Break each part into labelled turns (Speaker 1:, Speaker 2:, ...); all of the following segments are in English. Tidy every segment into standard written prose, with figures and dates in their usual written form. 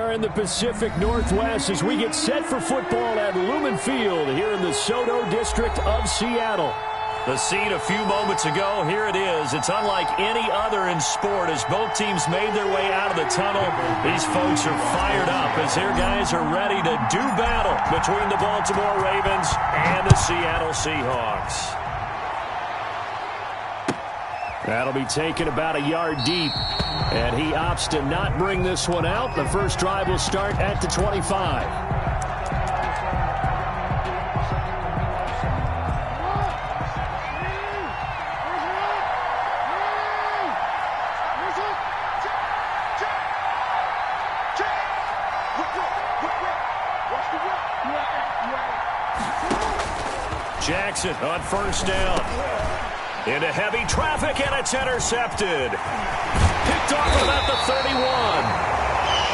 Speaker 1: are in the Pacific Northwest as we get set for football at Lumen Field here in the SoDo district of Seattle.
Speaker 2: The scene a few moments ago, here it is. It's unlike any other in sport as both teams made their way out of the tunnel. These folks are fired up as their guys are ready to do battle between the Baltimore Ravens and the Seattle Seahawks.
Speaker 1: That'll be taken about a yard deep, and he opts to not bring this one out. The first drive will start at the 25.
Speaker 2: Jackson on first down. Into heavy traffic, and it's intercepted. Picked off at about the 31.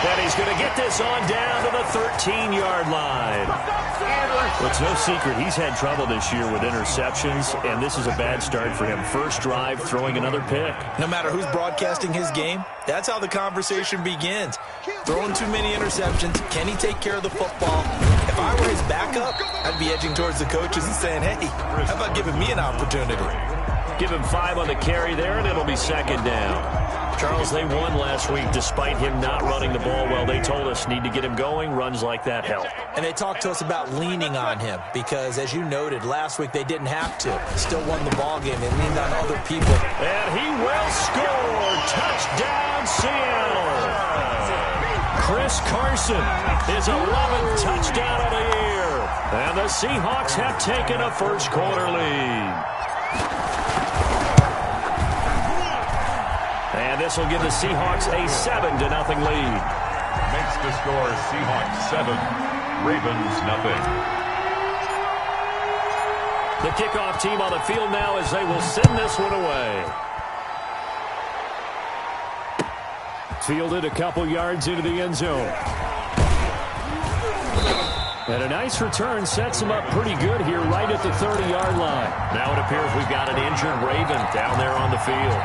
Speaker 2: And he's going to get this on down to the 13-yard line. Well, it's no secret he's had trouble this year with interceptions, and this is a bad start for him. First drive, throwing another pick.
Speaker 3: No matter who's broadcasting his game, that's how the conversation begins. Throwing too many interceptions, can he take care of the football? If I were his backup, I'd be edging towards the coaches and saying, hey, how about giving me an opportunity?
Speaker 2: Give him 5 on the carry there, and it'll be second down. Charles, they won last week despite him not running the ball well. They told us need to get him going. Runs like that help.
Speaker 3: And they talked to us about leaning on him because, as you noted, last week they didn't have to. Still won the ball game. They leaned on other people.
Speaker 2: And he will score. Touchdown, Seattle. Chris Carson, his 11th touchdown of the year. And the Seahawks have taken a first-quarter lead. And this will give the Seahawks a 7-0 lead.
Speaker 4: Makes the score Seahawks 7, Ravens 0.
Speaker 2: The kickoff team on the field now as they will send this one away.
Speaker 1: Fielded a couple yards into the end zone. And a nice return sets him up pretty good here right at the 30-yard line.
Speaker 2: Now it appears we've got an injured Raven down there on the field.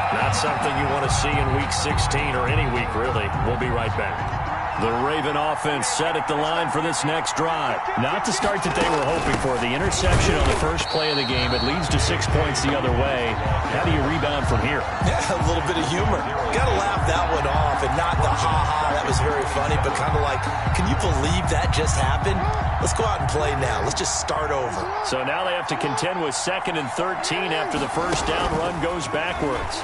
Speaker 2: Not something you want to see in Week 16 or any week, really. We'll be right back. The Raven offense set at the line for this next drive.
Speaker 1: Not the start that they were hoping for. The interception on the first play of the game. It leads to 6 points the other way. How do you rebound from here?
Speaker 3: Yeah, a little bit of humor. Got to laugh that one off and not the ha-ha. That was very funny, but kind of like, can you believe that just happened? Let's go out and play now. Let's just start over.
Speaker 2: So now they have to contend with 2nd and 13 after the first down run goes backwards.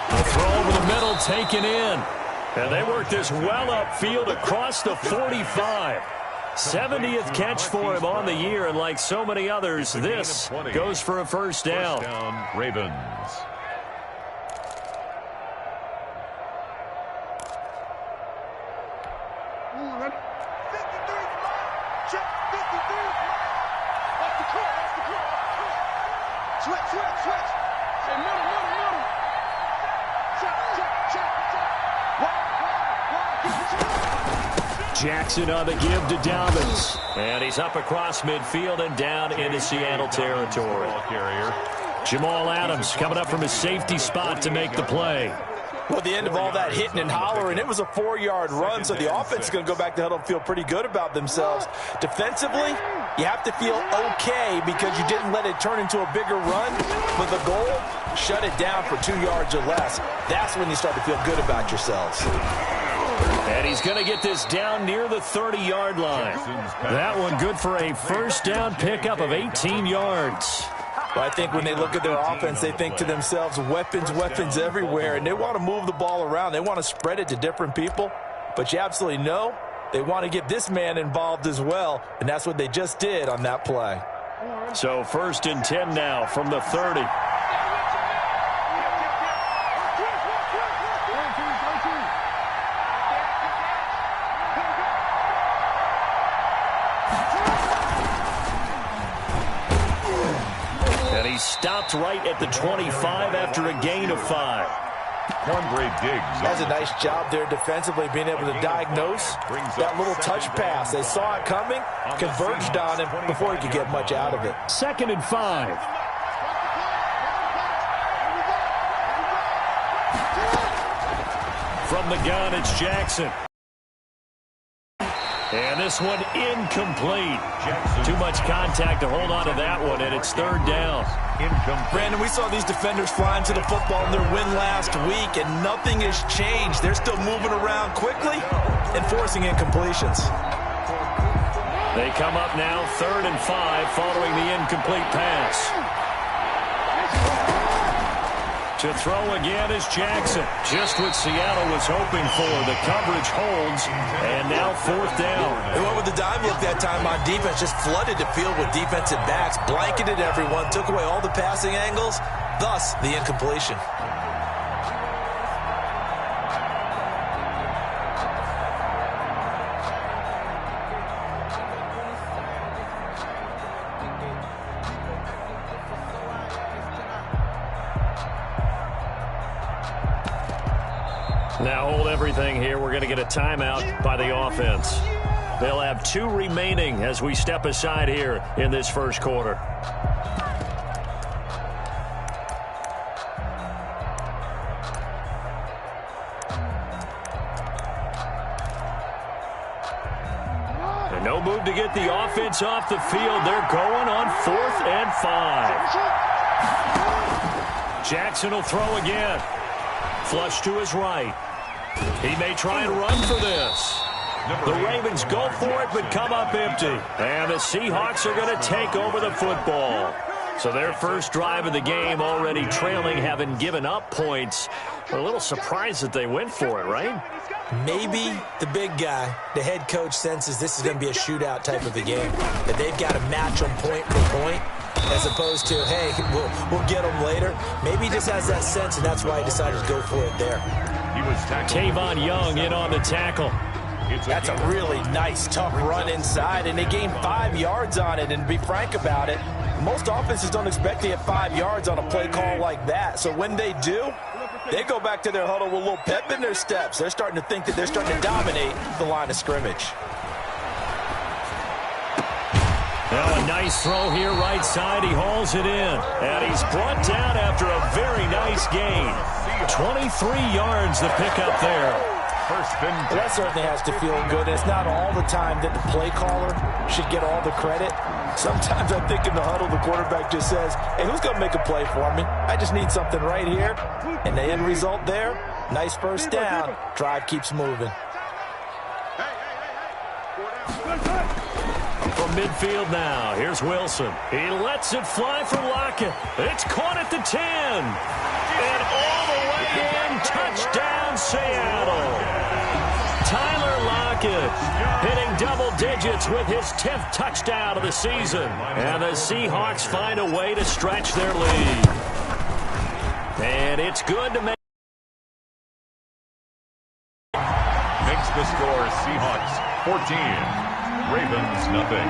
Speaker 1: The throw over the middle taken in.
Speaker 2: And they work this well upfield across the 45. 70th catch for him on the year, and like so many others, this goes for a first down.
Speaker 4: Ravens.
Speaker 1: Jackson on the give to Dobbins.
Speaker 2: And he's up across midfield and down into Seattle territory.
Speaker 1: Jamal Adams coming up from his safety spot to make the play.
Speaker 3: Well, at the end of all that hitting and hollering, it was a 4-yard run, so the offense is going to go back to huddle and feel pretty good about themselves. Defensively, you have to feel okay because you didn't let it turn into a bigger run. But the goal, shut it down for 2 yards or less. That's when you start to feel good about yourselves.
Speaker 2: And he's going to get this down near the 30-yard line.
Speaker 1: That one good for a first down pickup of 18 yards.
Speaker 3: Well, I think when they look at their offense, they think to themselves, weapons, weapons everywhere, and they want to move the ball around. They want to spread it to different people, but you absolutely know they want to get this man involved as well, and that's what they just did on that play.
Speaker 2: So 1st and 10 now from the 30. Stopped right at the 25 after a gain of 5.
Speaker 3: Has a nice job there defensively, being able to diagnose that little touch pass. They saw it coming, converged on him before he could get much out of it.
Speaker 1: 2nd and 5.
Speaker 2: From the gun, it's Jackson. And this one incomplete. Too much contact to hold on to that one, and it's third down.
Speaker 3: Brandon, we saw these defenders flying to the football in their win last week, and nothing has changed. They're still moving around quickly and forcing incompletions.
Speaker 2: They come up now, 3rd and 5, following the incomplete pass. To throw again is Jackson. Just what Seattle was hoping for. The coverage holds, and now 4th down.
Speaker 3: They went with the dime look that time on defense, just flooded the field with defensive backs, blanketed everyone, took away all the passing angles, thus the incompletion.
Speaker 2: Now hold everything here. We're going to get a timeout by the offense. They'll have 2 remaining as we step aside here in this first quarter. And no move to get the offense off the field. They're going on 4th and 5. Jackson will throw again. Flush to his right. He may try and run for this. The Ravens go for it, but come up empty. And the Seahawks are going to take over the football. So their first drive of the game already trailing, having given up points. We're a little surprised that they went for it, right?
Speaker 3: Maybe the big guy, the head coach, senses this is going to be a shootout type of a game, that they've got to match them point for point, as opposed to, hey, we'll get them later. Maybe he just has that sense, and that's why he decided to go for it there.
Speaker 2: Tavon Young in on the tackle.
Speaker 3: That's a really nice, tough run inside, and they gained 5 yards on it. And to be frank about it, most offenses don't expect to get 5 yards on a play call like that. So when they do, they go back to their huddle with a little pep in their steps. They're starting to think that they're starting to dominate the line of scrimmage.
Speaker 2: Now a nice throw here right side. He hauls it in. And he's brought down after a very nice gain. 23 yards the pickup there.
Speaker 3: Well, that certainly has to feel good. It's not all the time that the play caller should get all the credit. Sometimes I think in the huddle, the quarterback just says, hey, who's going to make a play for me? I just need something right here. And the end result there, nice first down. Drive keeps moving.
Speaker 2: From midfield now, here's Wilson. He lets it fly for Lockett. It's caught at the 10. And all the way in, touchdown Seattle. Tyler Lockett hitting double digits with his 10th touchdown of the season. And the Seahawks find a way to stretch their lead. And it's good to make.
Speaker 4: Makes the score Seahawks 14, Ravens nothing.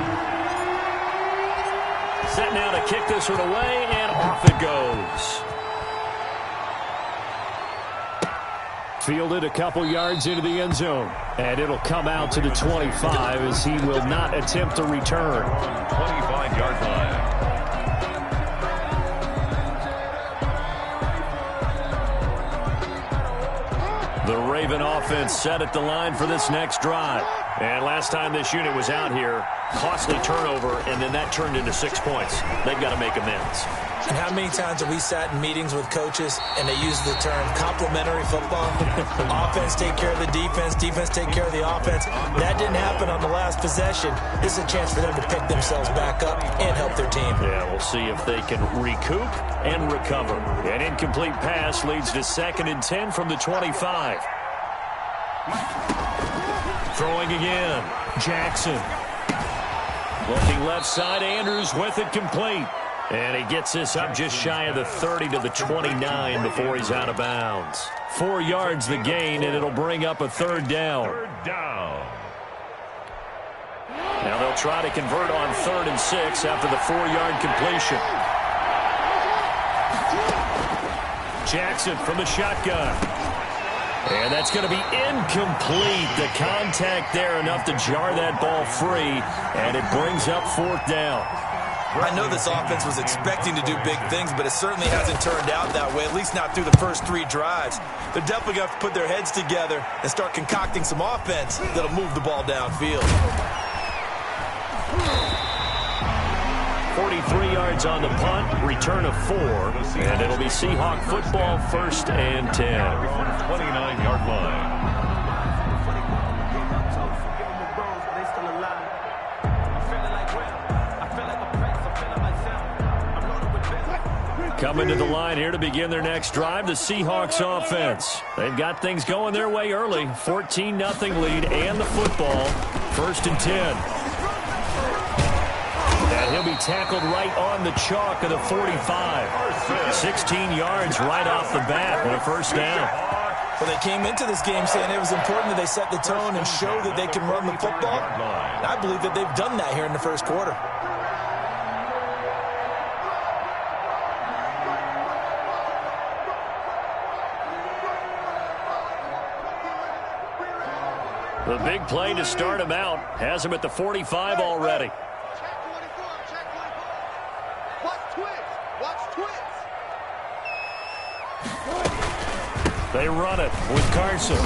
Speaker 2: Set now to kick this one away, and off it goes.
Speaker 1: Fielded a couple yards into the end zone. And it'll come out to the 25 as he will not attempt to return.
Speaker 4: 25-yard line.
Speaker 2: The Raven offense set at the line for this next drive. And last time this unit was out here, costly turnover, and then that turned into 6 points. They've got to make amends.
Speaker 3: And how many times have we sat in meetings with coaches and they use the term complementary football? Offense take care of the defense, defense take care of the offense. That didn't happen on the last possession. This is a chance for them to pick themselves back up and help their team.
Speaker 2: Yeah, we'll see if they can recoup and recover. An incomplete pass leads to 2nd and 10 from the 25. Throwing again. Jackson. Looking left side, Andrews with it complete. And he gets this up just shy of the 30 to the 29 before he's out of bounds. 4 yards the gain, and it'll bring up a 3rd down.
Speaker 4: Third down.
Speaker 2: Now they'll try to convert on 3rd and 6 after the 4-yard completion. Jackson from the shotgun. And that's going to be incomplete. The contact there enough to jar that ball free, and it brings up 4th down.
Speaker 3: I know this offense was expecting to do big things, but it certainly hasn't turned out that way, at least not through the first 3 drives. They're definitely going to have to put their heads together and start concocting some offense that'll move the ball downfield.
Speaker 1: 43 yards on the punt, return of 4, and it'll be Seahawk football, 1st and 10.
Speaker 4: 29-yard line.
Speaker 1: Coming to the line here to begin their next drive, the Seahawks offense. They've got things going their way early. 14-0 lead and the football. 1st and 10. And he'll be tackled right on the chalk of the 45. 16 yards right off the bat and a 1st down.
Speaker 3: Well, they came into this game saying it was important that they set the tone and show that they can run the football. And I believe that they've done that here in the 1st quarter.
Speaker 1: The big play to start him out has him at the 45 already. They run it with Carson.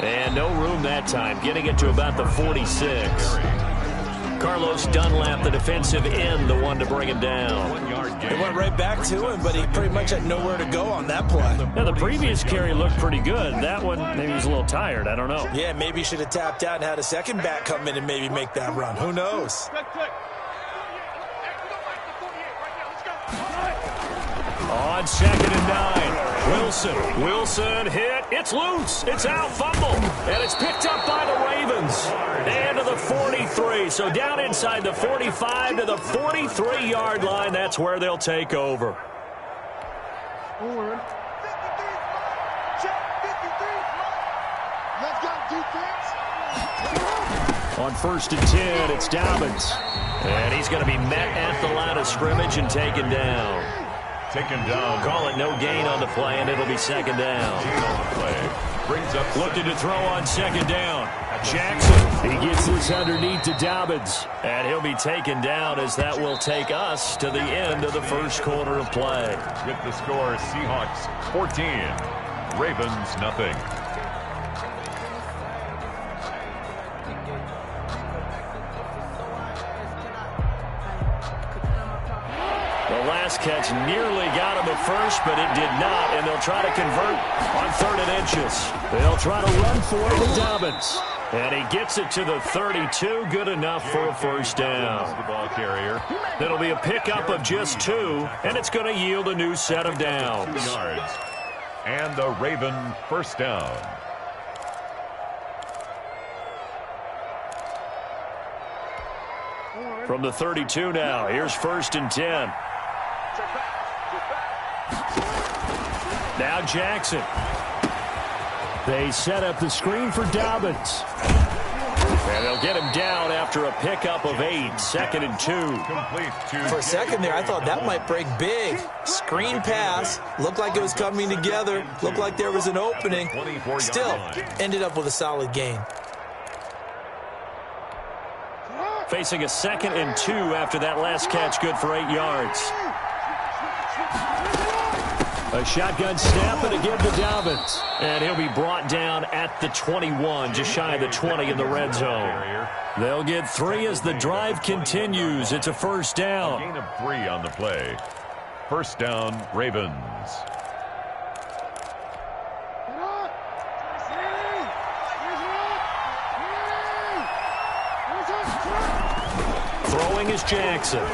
Speaker 1: And no room that time, getting it to about the 46. Carlos Dunlap, the defensive end, the one to bring him down.
Speaker 3: It went right back to him, but he pretty much had nowhere to go on that play.
Speaker 1: Now, the previous carry looked pretty good. That one, maybe he was a little tired. I don't know.
Speaker 3: Yeah, maybe he should have tapped out and had a second back come in and maybe make that run. Who knows?
Speaker 1: On 2nd and 9. Wilson hit. It's loose. It's out. Fumble. And it's picked up by the Ravens. And to the 43. So down inside the 45 to the 43-yard line. That's where they'll take over. On 1st and 10, it's Dobbins. And he's going to be met at the line of scrimmage and taken down.
Speaker 4: Taken down.
Speaker 1: Call it no gain on the play, and it'll be 2nd down.
Speaker 4: Gain on the play. Brings up
Speaker 1: looking to throw on 2nd down. Jackson, he gets this underneath to Dobbins. And he'll be taken down as that will take us to the end of the 1st quarter of play.
Speaker 4: With the score, Seahawks 14, Ravens nothing.
Speaker 1: The last catch nearly got him at first, but it did not, and they'll try to convert on 3rd and inches. They'll try to run for it with Dobbins. And he gets it to the 32, good enough for a 1st down.
Speaker 4: The ball carrier.
Speaker 1: It'll be a pickup of just 2, and it's going to yield a new set of downs.
Speaker 4: 2 yards. And the Raven 1st down.
Speaker 1: From the 32 now, here's 1st and 10. Now Jackson. They set up the screen for Dobbins. And they'll get him down after a pickup of 8. 2nd and 2.
Speaker 3: For a second there, I thought that might break big. Screen pass. Looked like it was coming together. Looked like there was an opening. Still, ended up with a solid gain.
Speaker 1: Facing a 2nd and 2 after that last catch, good for 8 yards. A shotgun snap and again to Dobbins. And he'll be brought down at the 21, just shy of the 20 in the red zone. They'll get 3 as the drive continues. It's a 1st down.
Speaker 4: Gain of 3 on the play. 1st down, Ravens.
Speaker 1: Throwing is Jackson.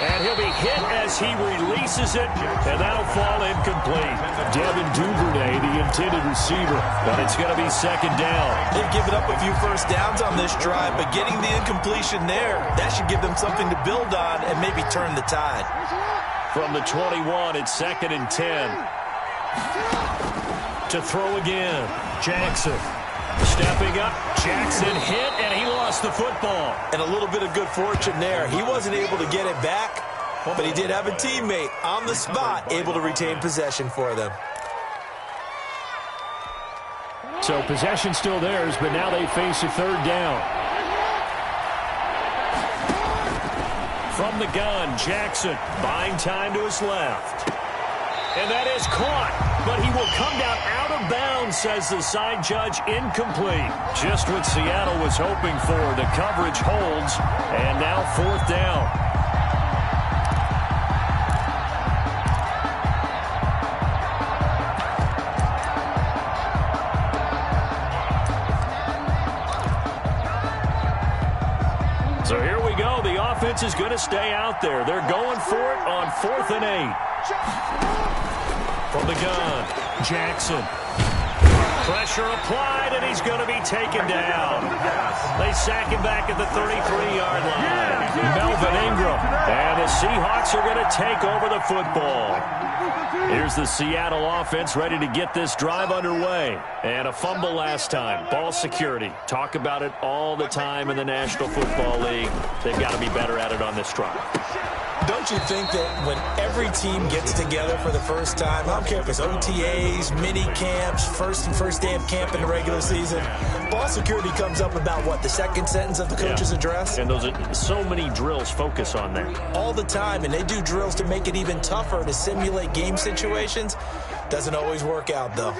Speaker 1: And he'll be hit as he releases it, and that'll fall incomplete. Devin Duvernay, the intended receiver, but it's going to be 2nd down.
Speaker 3: They've given up a few 1st downs on this drive, but getting the incompletion there, that should give them something to build on and maybe turn the tide.
Speaker 1: From the 21, it's 2nd and 10. To throw again, Jackson. Stepping up, Jackson hit, and he lost the football.
Speaker 3: And a little bit of good fortune there. He wasn't able to get it back, but he did have a teammate on the spot able to retain possession for them.
Speaker 1: So possession still theirs, but now they face a 3rd down. From the gun, Jackson buying time to his left. And that is caught, but he will come down out of bounds, says the side judge, incomplete. Just what Seattle was hoping for. The coverage holds, and now 4th down. So here we go. The offense is going to stay out there. They're going for it on 4th and 8. From the gun, Jackson. Pressure applied, and he's going to be taken down. They sack him back at the 33-yard line. Melvin Ingram. And the Seahawks are going to take over the football. Here's the Seattle offense ready to get this drive underway. And a fumble last time. Ball security. Talk about it all the time in the National Football League. They've got to be better at it on this drive.
Speaker 3: Don't you think that when every team gets together for the first time, I don't care if it's OTAs, mini camps, first day of camp in the regular season, ball security comes up about, what, the second sentence of the coach's address?
Speaker 1: And those are so many drills focus on that.
Speaker 3: All the time, and they do drills to make it even tougher to simulate game situations. Doesn't always work out, though.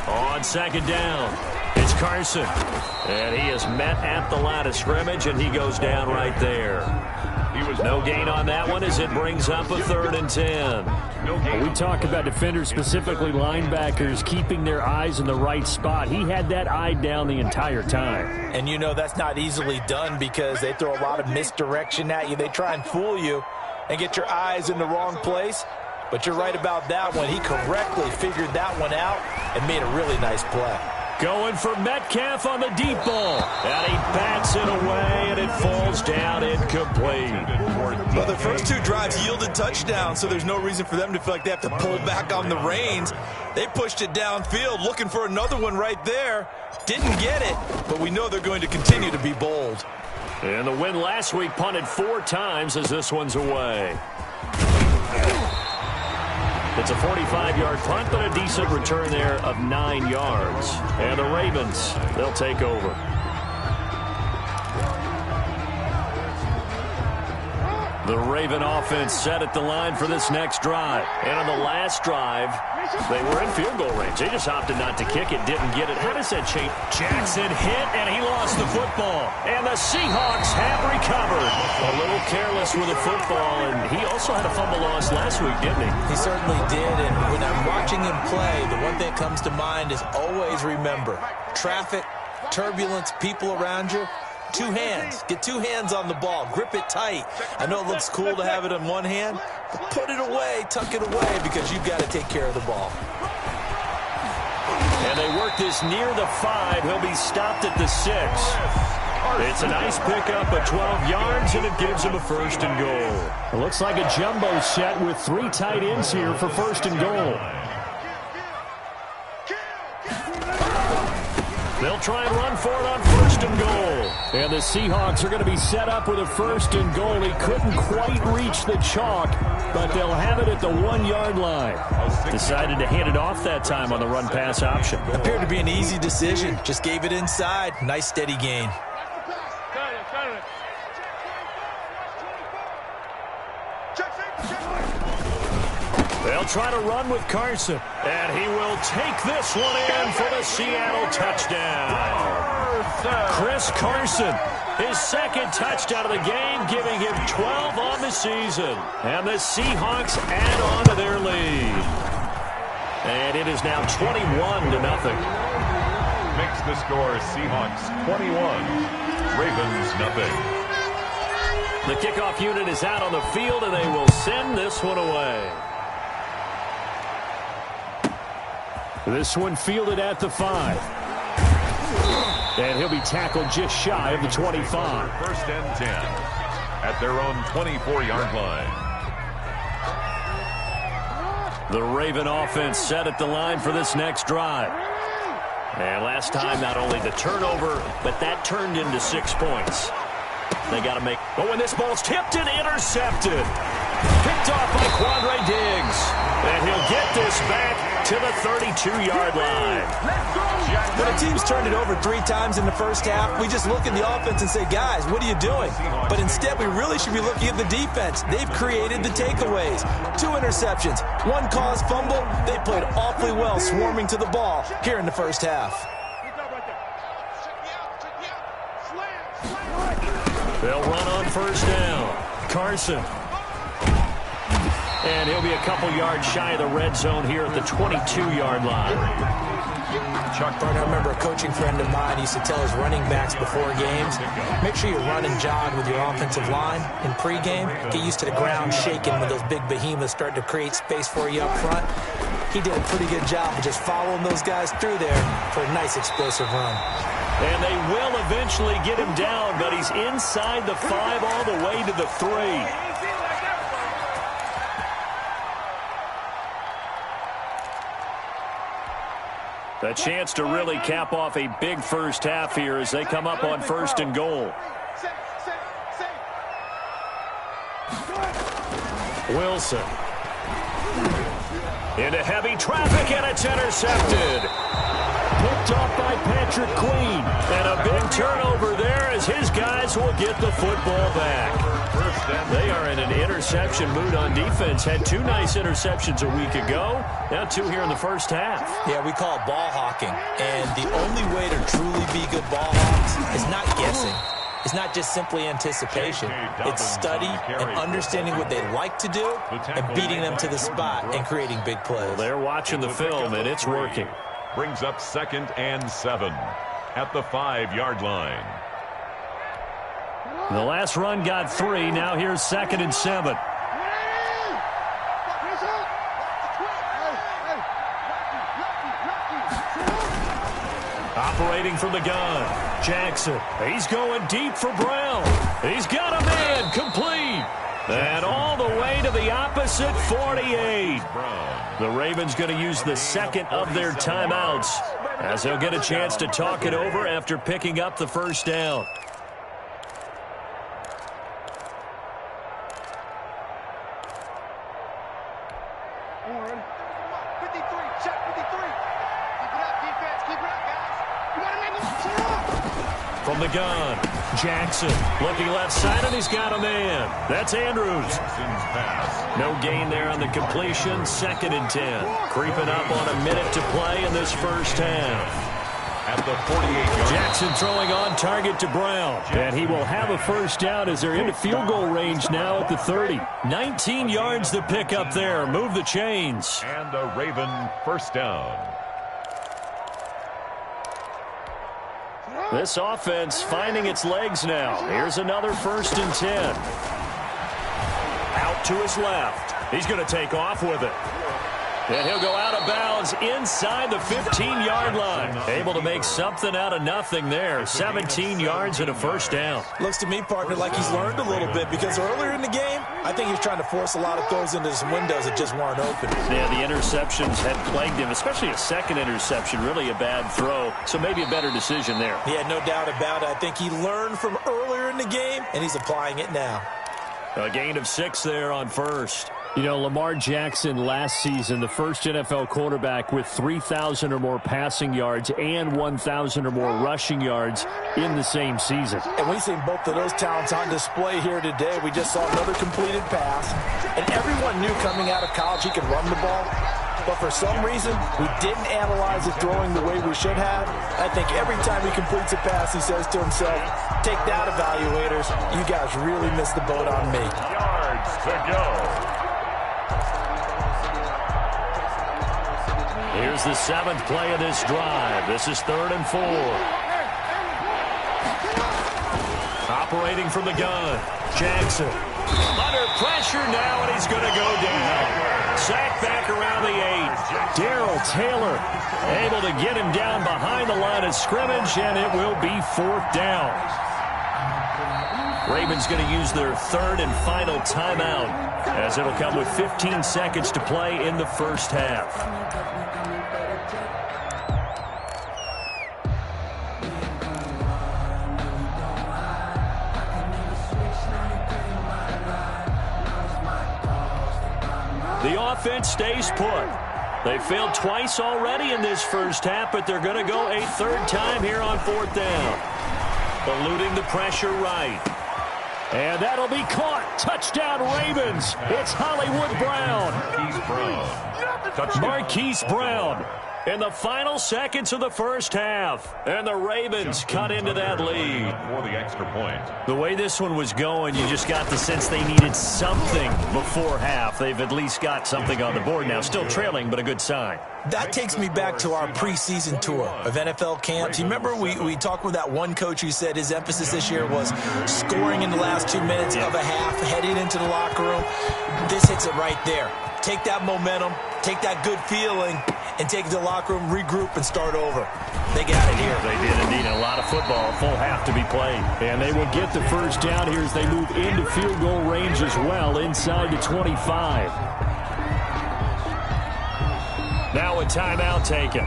Speaker 1: On 2nd down. It's Carson, and he is met at the line of scrimmage, and he goes down right there. He was no gain on that one as it brings up a 3rd and 10.
Speaker 2: We talk about defenders, specifically linebackers, keeping their eyes in the right spot. He had that eye down the entire time.
Speaker 3: And you know that's not easily done because they throw a lot of misdirection at you. They try and fool you and get your eyes in the wrong place. But you're right about that one. He correctly figured that one out and made a really nice play.
Speaker 1: Going for Metcalf on the deep ball. And he bats it away, and it falls down incomplete.
Speaker 3: Well, the first 2 drives yielded touchdowns, so there's no reason for them to feel like they have to pull back on the reins. They pushed it downfield, looking for another one right there. Didn't get it, but we know they're going to continue to be bold.
Speaker 1: And the win last week punted 4 times as this one's away. It's a 45-yard punt, but a decent return there of 9 yards. And the Ravens, they'll take over. The Raven offense set at the line for this next drive. And on the last drive, they were in field goal range. They just opted not to kick it, didn't get it. How does that change? Jackson hit, and he lost the football. And the Seahawks have recovered. A little careless with the football, and he also had a fumble loss last week, didn't he?
Speaker 3: He certainly did, and when I'm watching him play, the one thing that comes to mind is always remember, traffic, turbulence, people around you. 2 hands. Get 2 hands on the ball. Grip it tight. I know it looks cool to have it in one hand, but put it away, tuck it away, because you've got to take care of the ball.
Speaker 1: And they work this near the 5. He'll be stopped at the 6. It's a nice pickup of 12 yards, and it gives him a 1st and goal.
Speaker 2: It looks like a jumbo set with 3 tight ends here for 1st and goal.
Speaker 1: They'll try and run for it on 1st and goal.
Speaker 2: And the Seahawks are going to be set up with a 1st and goal. He couldn't quite reach the chalk, but they'll have it at the 1-yard line.
Speaker 1: Decided to hand it off that time on the run-pass option.
Speaker 3: Appeared to be an easy decision. Just gave it inside. Nice steady gain.
Speaker 1: They'll try to run with Carson, and he will take this one in for the Seattle touchdown. Chris Carson, his 2nd touchdown of the game, giving him 12 on the season. And the Seahawks add on to their lead. And it is now 21-0.
Speaker 4: Makes the score Seahawks 21, Ravens nothing.
Speaker 1: The kickoff unit is out on the field, and they will send this one away.
Speaker 2: This one fielded at the 5. And he'll be tackled just shy of the 25.
Speaker 4: 1st and 10 at their own 24-yard line.
Speaker 1: The Raven offense set at the line for this next drive. And last time, not only the turnover, but that turned into 6 points. They got to make... Oh, and this ball's tipped and intercepted. Picked off by Quandre Diggs. And he'll get this back to the 32-yard line.
Speaker 3: When a team's turned it over 3 times in the first half, we just look at the offense and say, guys, what are you doing? But instead, we really should be looking at the defense. They've created the takeaways. 2 interceptions, 1 caused fumble. They played awfully well swarming to the ball here in the first half.
Speaker 1: They'll run on first down. Carson. And he'll be a couple yards shy of the red zone here at the 22-yard line.
Speaker 3: Chuck, I remember a coaching friend of mine used to tell his running backs before games, make sure you run and jog with your offensive line in pregame. Get used to the ground shaking when those big behemoths start to create space for you up front. He did a pretty good job of just following those guys through there for a nice explosive run.
Speaker 1: And they will eventually get him down, but he's inside the 5 all the way to the 3. A chance to really cap off a big first half here as they come up on 1st and goal. Wilson. Into heavy traffic, and it's intercepted. Picked off by Patrick Queen. And a big turnover there as his guys will get the football back. They are in an interception mood on defense. Had 2 nice interceptions a week ago. Now 2 here in the first half.
Speaker 3: Yeah, we call it ball hawking. And the only way to truly be good ball hawks is not guessing. It's not just simply anticipation. It's study and understanding what they like to do and beating them to the spot and creating big plays.
Speaker 1: Well, they're watching the film, and it's working.
Speaker 4: Brings up 2nd and 7 at the 5-yard line.
Speaker 1: The last run got 3. Now here's 2nd and 7. Operating from the gun. Jackson. He's going deep for Brown. He's got a man. Complete. And all the way to the opposite 48. The Ravens going to use the second of their timeouts as they'll get a chance to talk it over after picking up the first down. From the gun, Jackson looking left side, and he's got a man. That's Andrews. No gain there on the completion. 2nd and 10. Creeping up on a minute to play in this first half.
Speaker 4: At the 48-yard.
Speaker 1: Jackson throwing on target to Brown. And he will have a first down as they're into field goal range now at the 30. 19 yards to pick up there. Move the chains.
Speaker 4: And a Raven first down.
Speaker 1: This offense finding its legs now. Here's another 1st and 10. Out to his left. He's going to take off with it. And he'll go out of bounds inside the 15-yard line. Able to make something out of nothing there. 17 yards and a first down.
Speaker 3: Looks to me, partner, like he's learned a little bit because earlier in the game, I think he was trying to force a lot of throws into some windows that just weren't open.
Speaker 1: Yeah, the interceptions had plagued him, especially a second interception. Really a bad throw, so maybe a better decision there.
Speaker 3: Yeah, no doubt about it. I think he learned from earlier in the game, and he's applying it now.
Speaker 1: A gain of 6 there on 1st.
Speaker 2: You know, Lamar Jackson last season, the first NFL quarterback with 3,000 or more passing yards and 1,000 or more rushing yards in the same season.
Speaker 3: And we've seen both of those talents on display here today. We just saw another completed pass. And everyone knew coming out of college he could run the ball. But for some reason, we didn't analyze his throwing the way we should have. I think every time he completes a pass, he says to himself, take that, evaluators. You guys really missed the boat on me.
Speaker 4: Yards to go.
Speaker 1: Here's the 7th play of this drive. This is 3rd and 4. Operating from the gun. Jackson. Under pressure now, and he's going to go down. Sacked back around the 8. Darrell Taylor able to get him down behind the line of scrimmage, and it will be 4th down. Ravens going to use their 3rd and final timeout as it'll come with 15 seconds to play in the first half. The offense stays put. They failed twice already in this first half, but they're going to go a third time here on fourth down. Eluding the pressure right. And that'll be caught. Touchdown, Ravens. It's Hollywood Brown. Marquise Brown in the final seconds of the first half. And the Ravens cut into that lead.
Speaker 4: For the extra point.
Speaker 1: The way this one was going, you just got the sense they needed something before half. They've at least got something on the board now. Still trailing, but a good sign.
Speaker 3: That takes me back to our preseason tour of NFL camps. You remember we talked with that one coach who said his emphasis this year was scoring in the last 2 minutes of a half, heading into the locker room. This hits it right there. Take that momentum, take that good feeling, and take it to the locker room, regroup, and start over. They got it here.
Speaker 1: They did indeed. A lot of football, a full half to be played. And they will get the first down here as they move into field goal range as well, inside the 25. Now a timeout taken.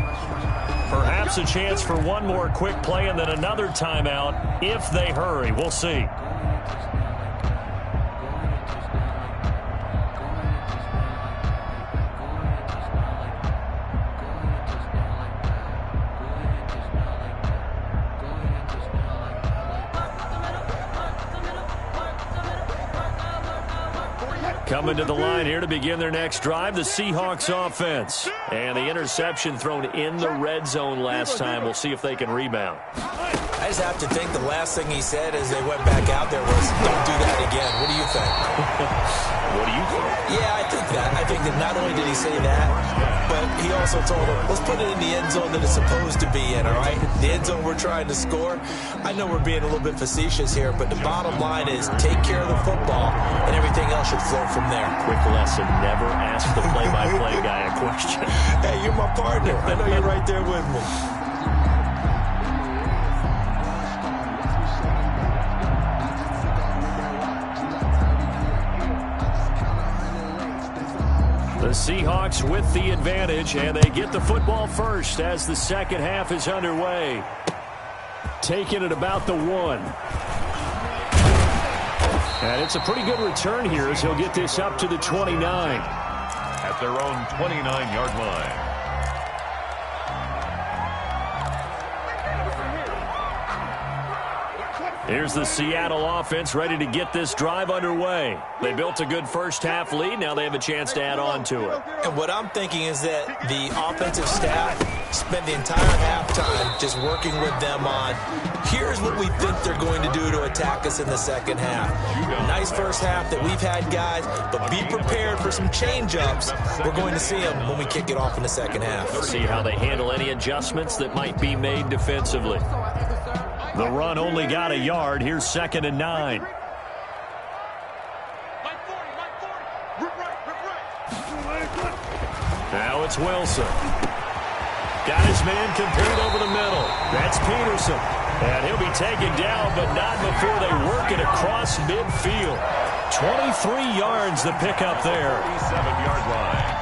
Speaker 1: Perhaps a chance for one more quick play and then another timeout if they hurry. We'll see. Coming to the line here to begin their next drive, the Seahawks offense. And the interception thrown in the red zone last time. We'll see if they can rebound.
Speaker 3: I just have to think the last thing he said as they went back out there was, don't do that again. What do you think?
Speaker 1: What do you think?
Speaker 3: Yeah, I think that. I think that not only did he say that, but he also told them, let's put it in the end zone that it's supposed to be in, all right? The end zone we're trying to score. I know we're being a little bit facetious here, but the bottom line is take care of the football, and everything else should flow from there.
Speaker 1: Quick lesson, never ask the play-by-play guy a question.
Speaker 3: Hey, you're my partner. I know you're right there with me.
Speaker 1: The Seahawks with the advantage, and they get the football first as the second half is underway. Taking it about the 1. And it's a pretty good return here as he'll get this up to the 29.
Speaker 4: At their own 29-yard line.
Speaker 1: Here's the Seattle offense ready to get this drive underway. They built a good first half lead. Now they have a chance to add on to it.
Speaker 3: And what I'm thinking is that the offensive staff spent the entire halftime just working with them on, here's what we think they're going to do to attack us in the second half. Nice first half that we've had, guys, but be prepared for some change-ups. We're going to see them when we kick it off in the second half.
Speaker 1: Let's see how they handle any adjustments that might be made defensively. The run only got a yard. Here's 2nd and 9. Now it's Wilson. Got his man complete over the middle. That's Peterson. And he'll be taken down, but not before they work it across midfield. 23 yards the pickup there.
Speaker 4: 37-yard line.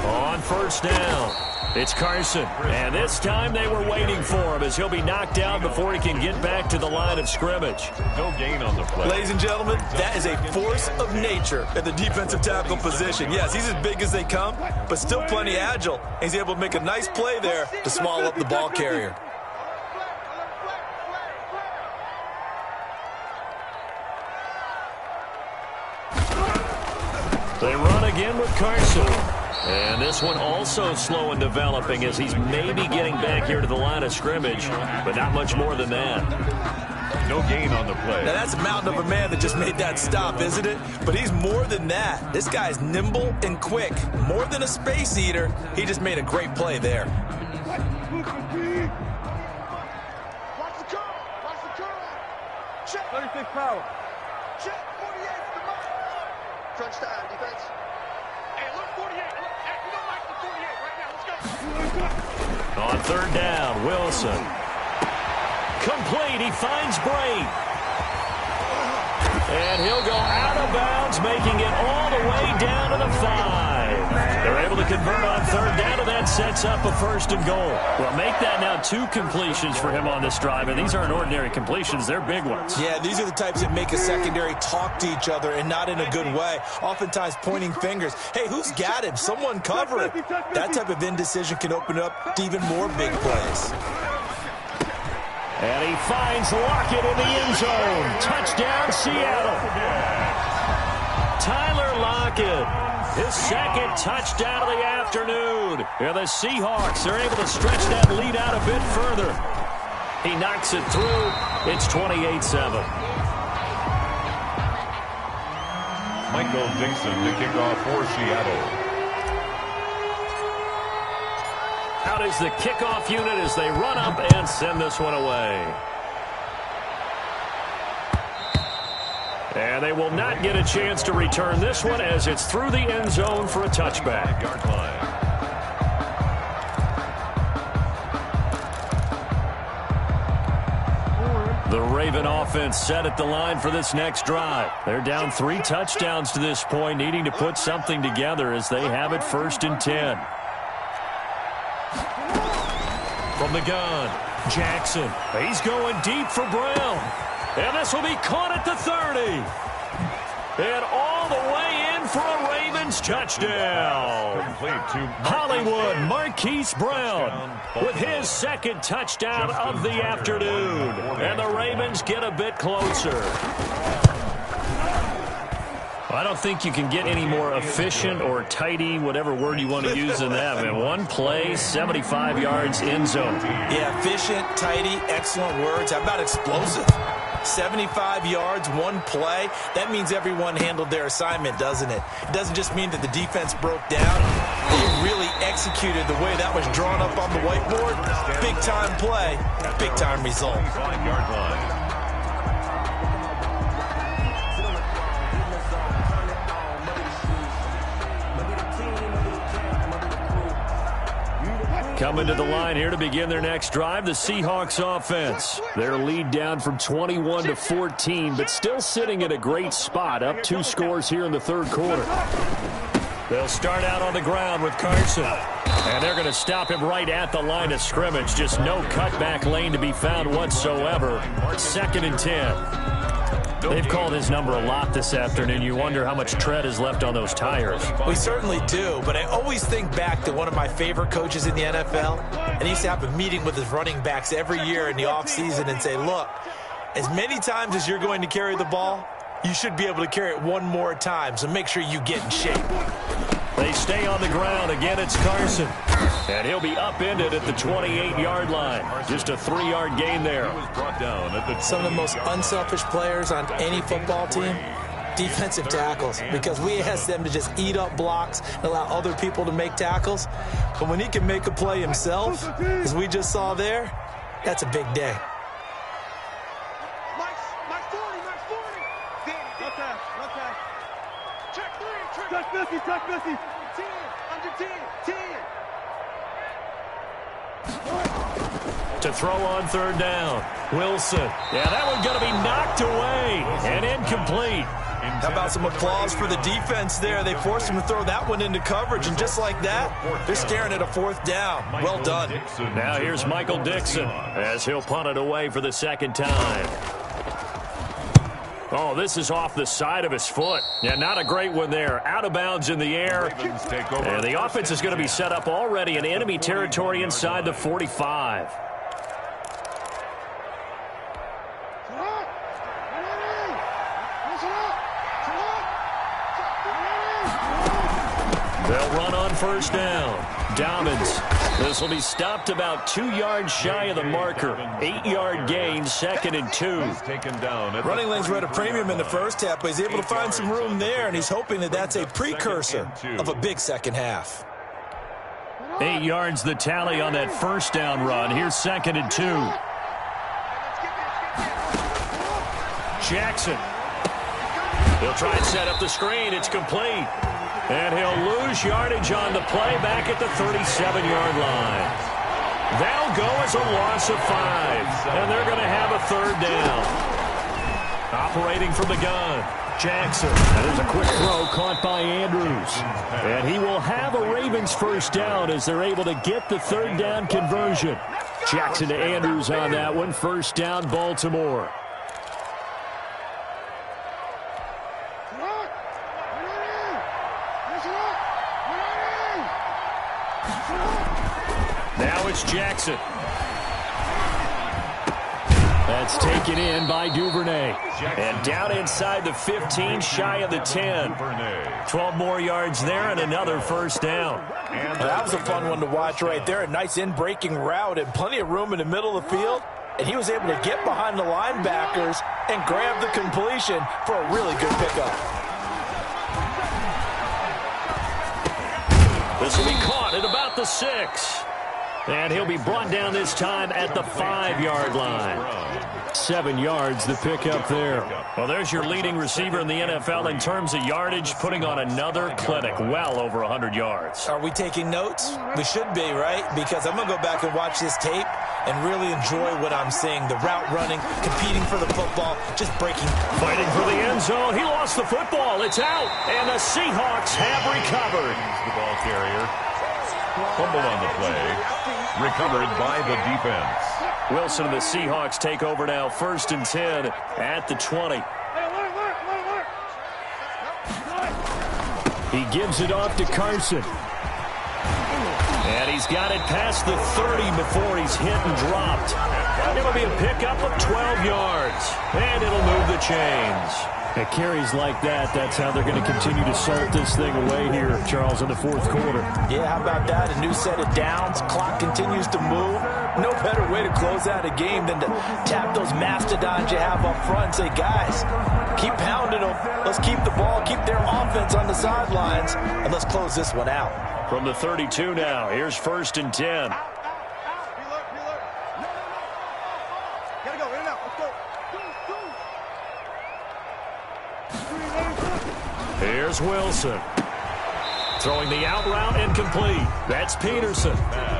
Speaker 1: On first down, it's Carson. And this time they were waiting for him as he'll be knocked down before he can get back to the line of scrimmage.
Speaker 4: No gain on the play.
Speaker 3: Ladies and gentlemen, that is a force of nature at the defensive tackle position. Yes, he's as big as they come, but still plenty agile. He's able to make a nice play there to swallow up the ball carrier.
Speaker 1: They run again with Carson. And this one also slow in developing as he's maybe getting back here to the line of scrimmage, but not much more than that.
Speaker 4: No gain on the play.
Speaker 3: Now, that's a mountain of a man that just made that stop, isn't it? But he's more than that. This guy's nimble and quick. More than a space eater, he just made a great play there.
Speaker 5: Watch the curl. Watch the curl. Check. 36 power. Check. 48 to the mark. Crunch time, defense. Hey, look, 48. Look, hey, we don't like the 48 right now. Let's go.
Speaker 1: On third down, Wilson. Complete. He finds Bray. And he'll go out of bounds, making it all the way down to the 5. They're able to to convert on third down, and that sets up a 1st and goal. Well, make that now 2 completions for him on this drive, and these aren't ordinary completions. They're big ones.
Speaker 3: Yeah, these are the types that make a secondary talk to each other and not in a good way. Oftentimes pointing fingers. Hey, who's got him? Someone cover it. That type of indecision can open up to even more big plays.
Speaker 1: And he finds Lockett in the end zone. Touchdown, Seattle. Tyler Lockett, his 2nd touchdown of the afternoon. And the Seahawks are able to stretch that lead out a bit further. He knocks it through. It's 28-7.
Speaker 4: Michael Dixon to kick off for Seattle.
Speaker 1: Out is the kickoff unit as they run up and send this one away. And they will not get a chance to return this one as it's through the end zone for a touchback. The Raven offense set at the line for this next drive. They're down 3 touchdowns to this point, needing to put something together as they have it 1st and 10. From the gun, Jackson. He's going deep for Brown. And this will be caught at the 30. And all the way in for a Ravens touchdown. Hollywood Marquise Brown with his 2nd touchdown of the afternoon. And the Ravens get a bit closer. I don't think you can get any more efficient or tidy, whatever word you want to use in that. Man, 1 play, 75 yards, end zone.
Speaker 3: Yeah, efficient, tidy, excellent words. How about explosive? 75 yards, 1 play. That means everyone handled their assignment, doesn't it? It doesn't just mean that the defense broke down. They really executed the way that was drawn up on the whiteboard. Big-time play, big-time result.
Speaker 4: 5-yard line.
Speaker 1: Coming to the line here to begin their next drive, the Seahawks offense. Their lead down from 21 to 14, but still sitting at a great spot, up 2 scores here in the 3rd quarter. They'll start out on the ground with Carson. And they're going to stop him right at the line of scrimmage. Just no cutback lane to be found whatsoever. 2nd and 10. They've called his number a lot this afternoon. You wonder how much tread is left on those tires.
Speaker 3: We certainly do, but I always think back to one of my favorite coaches in the NFL, and he used to have a meeting with his running backs every year in the offseason and say, look, as many times as you're going to carry the ball, you should be able to carry it 1 more time, so make sure you get in shape.
Speaker 1: They stay on the ground. Again, it's Carson. And he'll be upended at the 28-yard line. Just a 3-yard gain there.
Speaker 3: Some of the most unselfish players on any football team, defensive tackles, because we ask them to just eat up blocks and allow other people to make tackles. But when he can make a play himself, as we just saw there, that's a big day.
Speaker 5: Tuck Missy. 10, under 10, 10.
Speaker 1: To throw on 3rd down. Wilson. Yeah, that one's going to be knocked away and incomplete.
Speaker 3: How about some applause for the defense there? They forced him to throw that one into coverage, and just like that, they're staring at a 4th down. Well done.
Speaker 1: Now here's Michael Dixon as he'll punt it away for the 2nd time. Oh, this is off the side of his foot. Yeah, not a great one there. Out of bounds in the air. And the offense is going to be set up already in enemy territory inside the 45. They'll run on 1st down. Dobbins. This will be stopped about 2 yards shy of the marker. 8-yard gain, 2nd and 2.
Speaker 3: Running lanes were at a premium in the first half, but he's able to find some room there, and he's hoping that that's a precursor of a big second half.
Speaker 1: 8 yards the tally on that 1st down run. Here's 2nd and 2. Jackson. He'll try and set up the screen. It's complete. And he'll lose yardage on the play back at the 37-yard line. That'll go as a loss of 5. And they're going to have a 3rd down. Operating from the gun. Jackson. And there's a quick throw caught by Andrews. And he will have a Ravens first down as they're able to get the third down conversion. Jackson to Andrews on that one. First down, Baltimore. Now it's Jackson. That's taken in by Duvernay. And down inside the 15, shy of the 10. 12 more yards there and another first down.
Speaker 3: And that was a fun one to watch right there. A nice in-breaking route and plenty of room in the middle of the field. And he was able to get behind the linebackers and grab the completion for a really good pickup.
Speaker 1: This will be caught at about the 6. And he'll be brought down this time at the 5-yard line. 7 yards, the pickup there. Well, there's your leading receiver in the NFL in terms of yardage, putting on another clinic, well over 100 yards.
Speaker 3: Are we taking notes? We should be, right? Because I'm going to go back and watch this tape and really enjoy what I'm seeing. The route running, competing for the football, just breaking.
Speaker 1: Fighting for the end zone. He lost the football. It's out. And the Seahawks have recovered.
Speaker 4: The ball carrier. Fumbled on the play. Recovered by the defense.
Speaker 1: Wilson and the Seahawks take over now. 1st and 10 at the 20. He gives it off to Carson. And he's got it past the 30 before he's hit and dropped. It'll be a pickup of 12 yards. And it'll move the chains. At carries like that, that's how they're going to continue to salt this thing away here, Charles, in the 4th quarter.
Speaker 3: Yeah, how about that? A new set of downs. Clock continues to move. No better way to close out a game than to tap those mastodons you have up front and say, guys, keep pounding them. Let's keep the ball, keep their offense on the sidelines, and let's close this one out.
Speaker 1: From the 32 now, here's 1st and 10. Here's Wilson. Throwing the out route and complete. That's Peterson.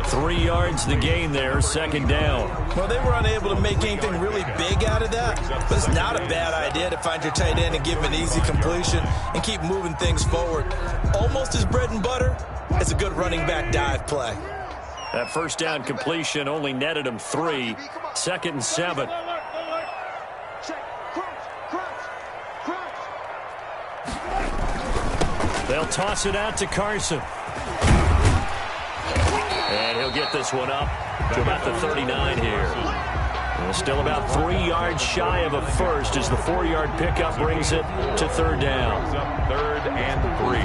Speaker 1: 3 yards the gain there, 2nd down.
Speaker 3: Well, they were unable to make anything really big out of that, but it's not a bad idea to find your tight end and give him an easy completion and keep moving things forward. Almost as bread and butter as a good running back dive play.
Speaker 1: That first down completion only netted him 3. 2nd and 7. They'll toss it out to Carson. And he'll get this one up to about the 39 here. And still about 3 yards shy of a first as the 4-yard pickup brings it to 3rd down.
Speaker 4: 3rd and 3.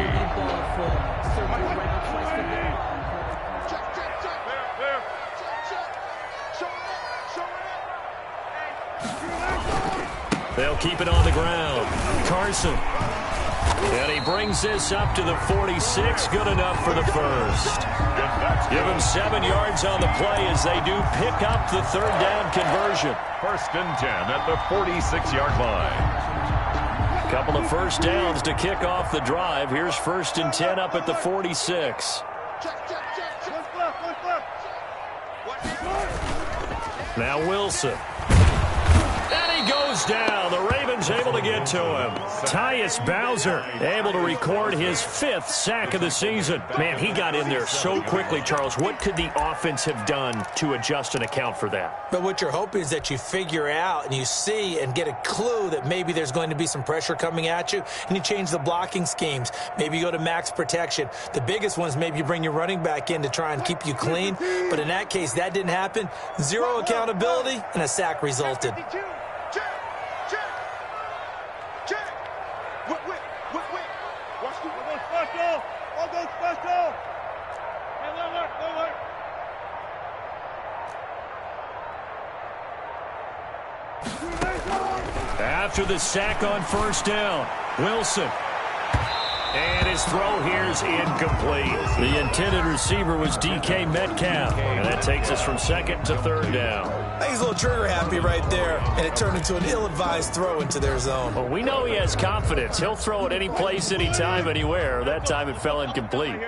Speaker 1: They'll keep it on the ground. Carson. And he brings this up to the 46. Good enough for the first. Give him 7 yards on the play as they do pick up the 3rd down conversion.
Speaker 4: 1st and 10 at the 46-yard line.
Speaker 1: Couple of first downs to kick off the drive. Here's 1st and 10 up at the 46. Now Wilson. And he goes down. The Ravens able to get to him. Tyus Bowser able to record his 5th sack of the season. Man, he got in there so quickly, Charles. What could the offense have done to adjust and account for that?
Speaker 3: But what you're hoping is that you figure out and you see and get a clue that maybe there's going to be some pressure coming at you, and you change the blocking schemes. Maybe you go to max protection. The biggest one is maybe you bring your running back in to try and keep you clean. But in that case, that didn't happen. 0 accountability, and a sack resulted.
Speaker 1: After the sack on 1st down, Wilson. And his throw here's incomplete. The intended receiver was DK Metcalf. And that takes us from 2nd to 3rd down.
Speaker 3: I think he's a little trigger happy right there, and it turned into an ill-advised throw into their zone.
Speaker 1: Well, we know he has confidence. He'll throw it any place, anytime, anywhere. That time it fell incomplete.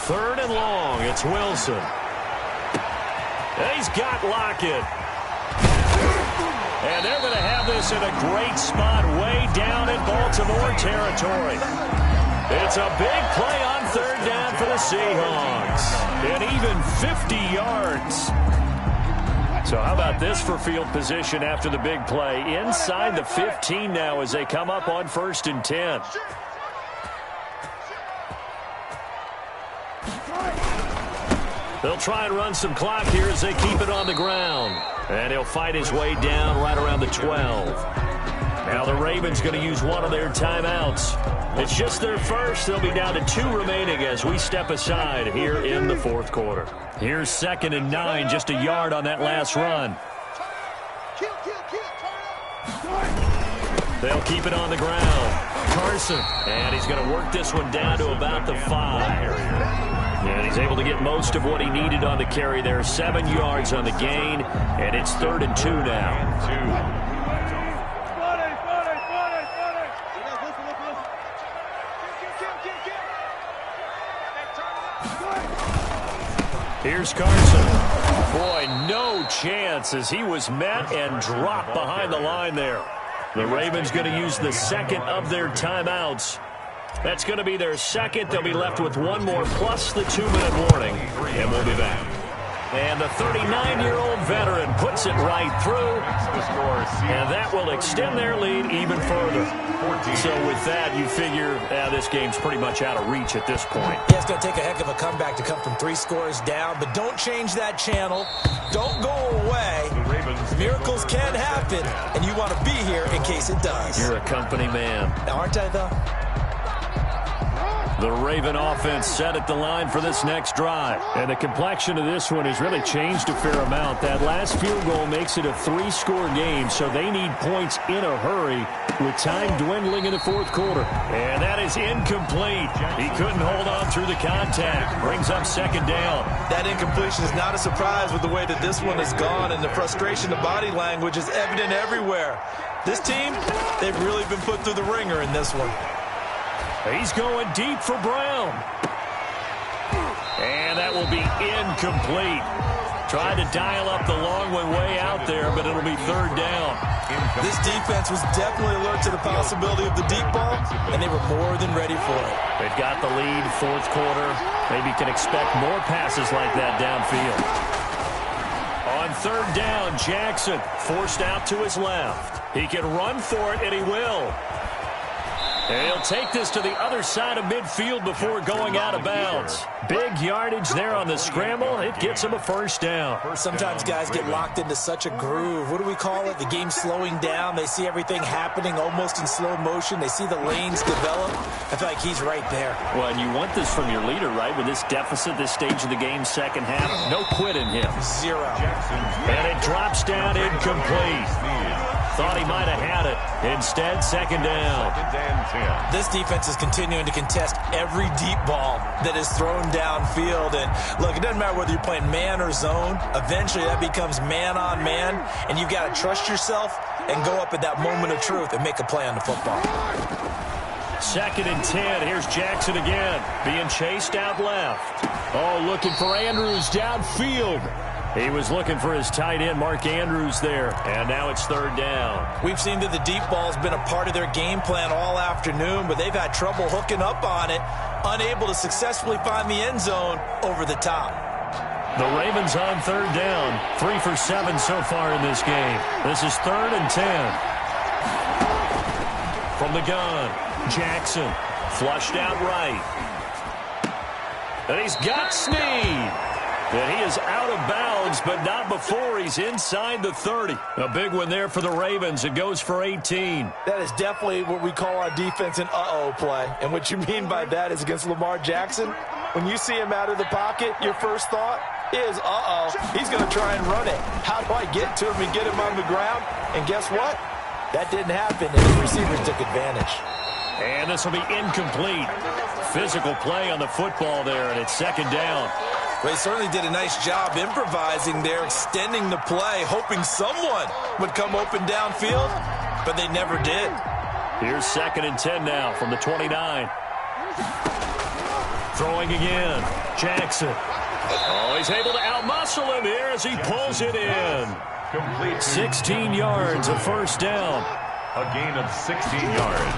Speaker 1: 3rd and long. It's Wilson. And he's got Lockett. And they're going to have this in a great spot way down in Baltimore territory. It's a big play on third down for the Seahawks. And even 50 yards. So how about this for field position after the big play? Inside the 15 now as they come up on 1st and 10. They'll try and run some clock here as they keep it on the ground. And he'll fight his way down right around the 12. Now the Ravens going to use one of their timeouts. It's just their first. They'll be down to 2 remaining as we step aside here in the 4th quarter. Here's 2nd and 9, just a yard on that last run. They'll keep it on the ground. Carson, and he's going to work this one down to about the 5. And he's able to get most of what he needed on the carry there. 7 yards on the gain, and it's 3rd and 2 now. Here's Carson. Boy, no chance as he was met and dropped behind the line there. The Ravens going to use the 2nd of their timeouts. That's going to be their 2nd. They'll be left with 1 more plus the 2-minute warning. And we'll be back. And the 39-year-old veteran puts it right through. And that will extend their lead even further. So with that, you figure this game's pretty much out of reach at this point.
Speaker 3: Yeah, it's going to take a heck of a comeback to come from 3 scores down. But don't change that channel. Don't go away. Miracles can happen. And you want to be here in case it does.
Speaker 1: You're a company man.
Speaker 3: Aren't I, though?
Speaker 1: The Raven offense set at the line for this next drive. And the complexion of this one has really changed a fair amount. That last field goal makes it a 3-score game, so they need points in a hurry with time dwindling in the 4th quarter. And that is incomplete. He couldn't hold on through the contact. Brings up 2nd down.
Speaker 3: That incompletion is not a surprise with the way that this one has gone, and the frustration of body language is evident everywhere. This team, they've really been put through the ringer in this one.
Speaker 1: He's going deep for Brown. And that will be incomplete. Tried to dial up the long one way out there, but it'll be 3rd down.
Speaker 3: This defense was definitely alert to the possibility of the deep ball, and they were more than ready for it.
Speaker 1: They've got the lead, 4th quarter. Maybe can expect more passes like that downfield. On 3rd down, Jackson forced out to his left. He can run for it, and he will. And he'll take this to the other side of midfield before going out of bounds. Big yardage there on the scramble. It gets him a 1st down.
Speaker 3: Sometimes guys get locked into such a groove. What do we call it? The game's slowing down. They see everything happening almost in slow motion. They see the lanes develop. I feel like he's right there.
Speaker 1: Well, and you want this from your leader, right? With this deficit, this stage of the game, 2nd half. No quit in him.
Speaker 3: 0.
Speaker 1: And it drops down incomplete. Thought he might have had it. Instead, 2nd down.
Speaker 3: This defense is continuing to contest every deep ball that is thrown downfield. And look, it doesn't matter whether you're playing man or zone. Eventually, that becomes man on man. And you've got to trust yourself and go up at that moment of truth and make a play on the football.
Speaker 1: 2nd and 10. Here's Jackson again. Being chased out left. Oh, looking for Andrews downfield. He was looking for his tight end, Mark Andrews, there. And now it's 3rd down.
Speaker 3: We've seen that the deep ball has been a part of their game plan all afternoon, but they've had trouble hooking up on it, unable to successfully find the end zone over the top.
Speaker 1: The Ravens on 3rd down. 3 for 7 so far in this game. This is 3rd and 10. From the gun, Jackson flushed out right. And he's got Snead. And he is out of bounds, but not before he's inside the 30. A big one there for the Ravens. It goes for 18.
Speaker 3: That is definitely what we call on defense an uh-oh play. And what you mean by that is against Lamar Jackson, when you see him out of the pocket, your first thought is, uh-oh, he's going to try and run it. How do I get to him and get him on the ground? And guess what? That didn't happen, and his receivers took advantage.
Speaker 1: And this will be incomplete. Physical play on the football there, and it's 2nd down.
Speaker 3: They certainly did a nice job improvising there, extending the play, hoping someone would come open downfield, but they never did.
Speaker 1: Here's 2nd and 10 now from the 29. Throwing again. Jackson. Oh, he's able to outmuscle him here as he pulls it in.
Speaker 4: Complete.
Speaker 1: 16 yards, a first down.
Speaker 4: A gain of 16 yards.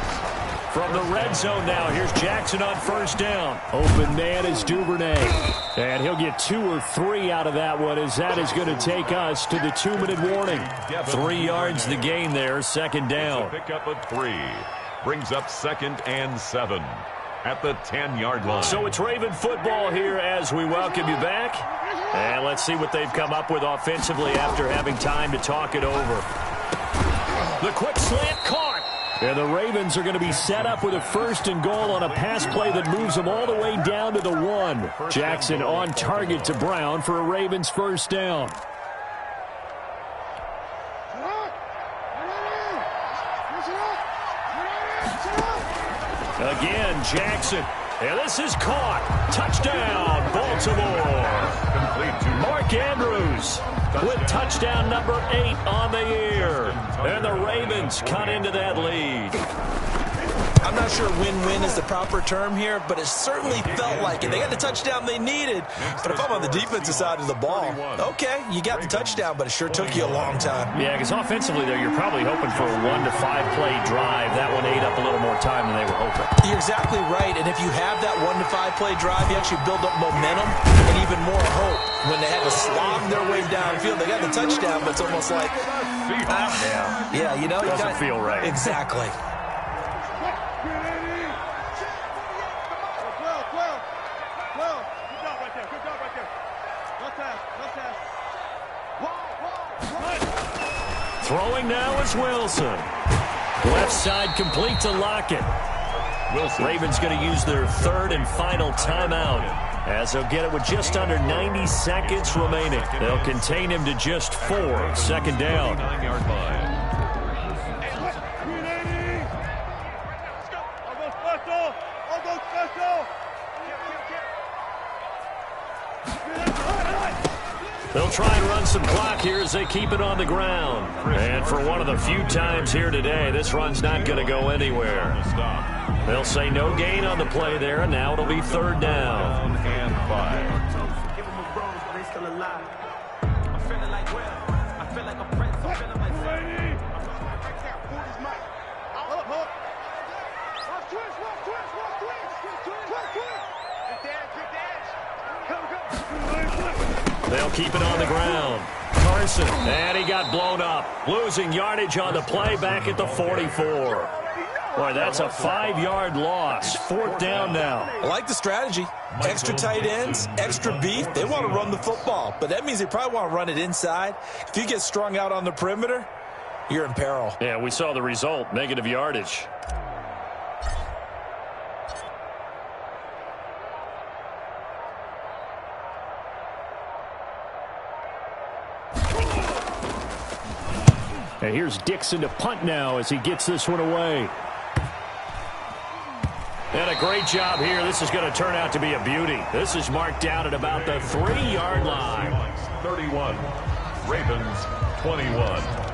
Speaker 1: From the red zone now, here's Jackson on first down. Open man is Duvernay. And he'll get 2 or 3 out of that one, as that is going to take us to the 2-minute warning. 3 yards the gain there, second down.
Speaker 4: Pick up a 3. Brings up 2nd and 7 at the 10-yard line.
Speaker 1: So it's Raven football here as we welcome you back. And let's see what they've come up with offensively after having time to talk it over. The quick slant caught. And the Ravens are going to be set up with a 1st and goal on a pass play that moves them all the way down to the 1. Jackson on target to Brown for a Ravens first down. Again, Jackson. And this is caught. Touchdown, Baltimore.
Speaker 4: Complete to
Speaker 1: Mark Andrews with touchdown number 8 on the year. And the Ravens cut into that lead.
Speaker 3: I'm not sure win-win is the proper term here, but it certainly felt like it. They got the touchdown they needed. But if I'm on the defensive side of the ball, okay, you got the touchdown, but it sure took you a long time.
Speaker 1: Yeah, because offensively there, you're probably hoping for a 1 to 5 play drive. That one ate up a little more time than they were hoping.
Speaker 3: You're exactly right, and if you have that 1 to 5 play drive, you actually build up momentum and even more hope. When they had to slog their way downfield, they got the touchdown, but it's almost like, yeah, you know,
Speaker 1: doesn't feel right.
Speaker 3: Exactly.
Speaker 1: Throwing now is Wilson. Left side complete to Lockett.
Speaker 4: Wilson.
Speaker 1: Ravens going to use their 3rd and final timeout, as they'll get it with just under 90 seconds remaining. They'll contain him to just 4. Second down.
Speaker 4: 9-yard line.
Speaker 1: They'll try and run some clock here as they keep it on the ground. And for one of the few times here today, this run's not going to go anywhere. They'll say no gain on the play there, and now it'll be 3rd down.
Speaker 4: And 5.
Speaker 5: Give them a rose, but they still alive. I'm feeling like Will. I feel like a prince. I'm feeling like Sam. Right there. Pull his mic. Up. Watch twist. Good dash. Go.
Speaker 1: They'll keep it on the ground. Carson, and he got blown up. Losing yardage on the play back at the 44. Boy, that's a 5-yard loss. 4th down now.
Speaker 3: I like the strategy. Extra tight ends, extra beef. They want to run the football, but that means they probably want to run it inside. If you get strung out on the perimeter, you're in peril.
Speaker 1: Yeah, we saw the result, negative yardage. And here's Dixon to punt now as he gets this one away. And a great job here. This is going to turn out to be a beauty. This is marked down at about the 3-yard line.
Speaker 4: 31. Ravens 21.